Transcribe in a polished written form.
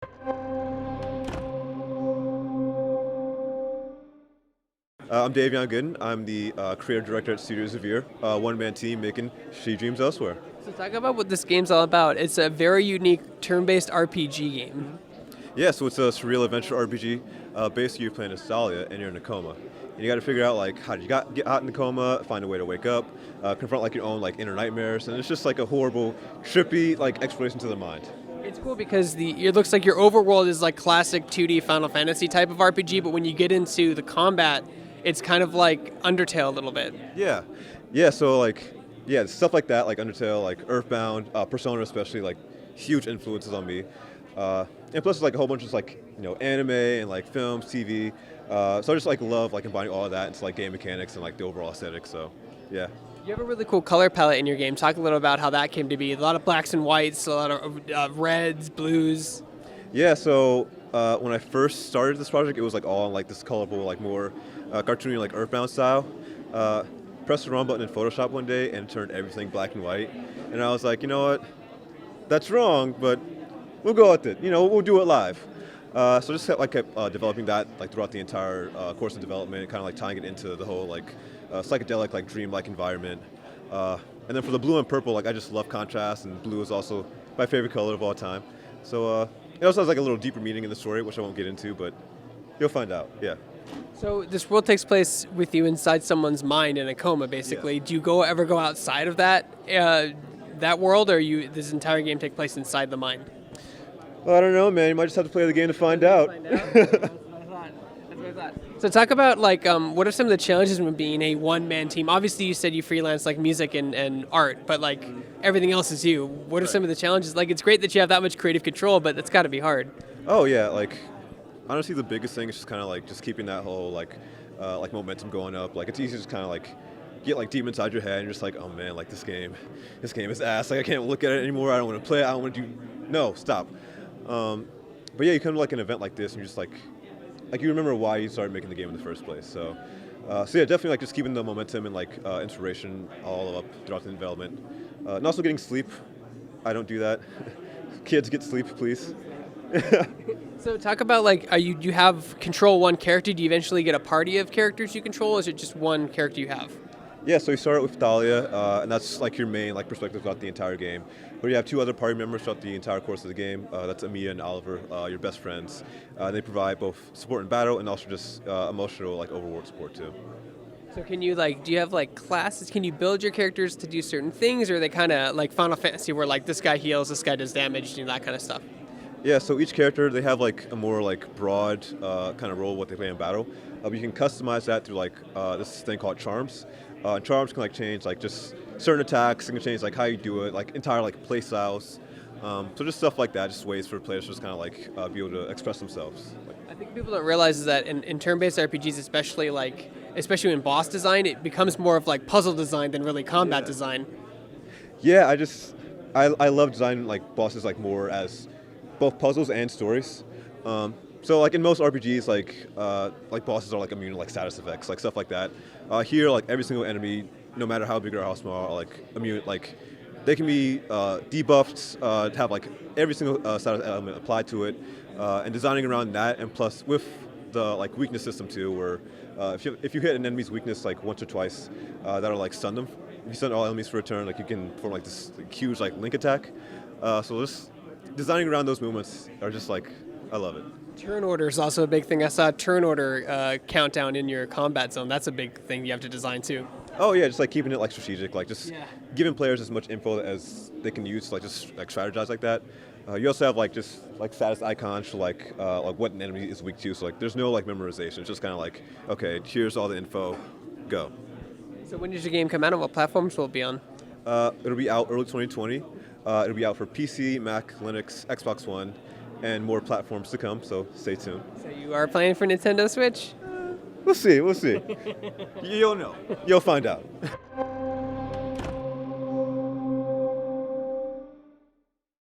I'm Davion Gooden. I'm the creative director at Studios of Year, one-man team making She Dreams Elsewhere. So talk about what this game's all about. It's a very unique turn-based RPG game. Yeah, so it's a surreal adventure RPG. Basically, you're playing as Thalia and you're in a coma. And you got to figure out like how did you get out in the coma, find a way to wake up, confront like your own like inner nightmares, and it's just like a horrible, trippy like exploration to the mind. It's cool because it looks like your overworld is like classic 2D Final Fantasy type of RPG, but when you get into the combat, it's kind of like Undertale a little bit. Yeah, yeah. So like, yeah, stuff like that, like Undertale, like Earthbound, Persona, especially, like huge influences on me. And plus, like a whole bunch of like anime and like films, TV. So I just like love like combining all of that into like game mechanics and like the overall aesthetic. So, yeah. You have a really cool color palette in your game. Talk a little about how that came to be. A lot of blacks and whites, a lot of reds, blues. Yeah. So when I first started this project, it was like all in like this colorful, like more cartoony, like Earthbound style. Pressed the wrong button in Photoshop one day and turned everything black and white. And I was like, you know what? That's wrong, but we'll go with it. We'll do it live. So just kept developing that like throughout the entire course of development, kind of like tying it into the whole like psychedelic, like dreamlike environment. And then for the blue and purple, like I just love contrast, and blue is also my favorite color of all time. So it also has like a little deeper meaning in the story, which I won't get into, but you'll find out. Yeah. So this world takes place with you inside someone's mind in a coma, basically. Yeah. Do you ever go outside of that world, or this entire game take place inside the mind? Well, I don't know, man. You might just have to play the game to find out. So talk about like what are some of the challenges with being a one-man team? Obviously, you said you freelance like music and art, but like everything else is you. What are some of the challenges? Like it's great that you have that much creative control, but it's got to be hard. Oh yeah, like honestly, the biggest thing is just kind of like just keeping that whole like momentum going up. Like it's easy to just kind of like get like deep inside your head and you're just like, oh man, like this game is ass. Like I can't look at it anymore. I don't want to play it. I don't want to do. No, stop. But yeah, you come to like an event like this and you're just like you remember why you started making the game in the first place. So yeah, definitely like just keeping the momentum and like inspiration all up throughout the development. And also getting sleep. I don't do that. Kids, get sleep, please. So talk about like, you have control one character. Do you eventually get a party of characters you control, or is it just one character you have? Yeah, so you start with Thalia, and that's like your main like perspective throughout the entire game. But you have two other party members throughout the entire course of the game. That's Amia and Oliver, your best friends. They provide both support in battle and also just emotional like overworld support too. So can you do you have like classes? Can you build your characters to do certain things, or are they kind of like Final Fantasy where like this guy heals, this guy does damage, that kind of stuff? Yeah, so each character, they have like a more like broad kind of role what they play in battle. But you can customize that through like this thing called charms. Charms can like change like just certain attacks. It can change like how you do it, like entire like play styles. So just stuff like that, just ways for players to just kind of like be able to express themselves. I think people don't realize is that in turn-based RPGs, especially in boss design, it becomes more of like puzzle design than really combat design. Yeah, I love designing like bosses like more as both puzzles and stories. So like in most RPGs, like bosses are like immune to like status effects, like stuff like that. Here, like every single enemy, no matter how big or how small, are like immune. Like they can be debuffed, have like every single status element applied to it, and designing around that, and plus with the like weakness system too, where if you hit an enemy's weakness like once or twice, that'll like stun them. If you stun all enemies for a turn, like you can perform like this like, huge like link attack. So just designing around those movements are just like I love it. Turn order is also a big thing. I saw a turn order countdown in your combat zone. That's a big thing you have to design too. Oh yeah, just like keeping it like strategic, like just giving players as much info as they can use to like just like strategize like that. You also have like just like status icons for like what an enemy is weak to. So like there's no like memorization. It's just kind of like okay, here's all the info, go. So when does your game come out, and what platforms will it be on? It'll be out early 2020. It'll be out for PC, Mac, Linux, Xbox One, and more platforms to come, so stay tuned. So you are planning for Nintendo Switch? We'll see. You'll know. You'll find out.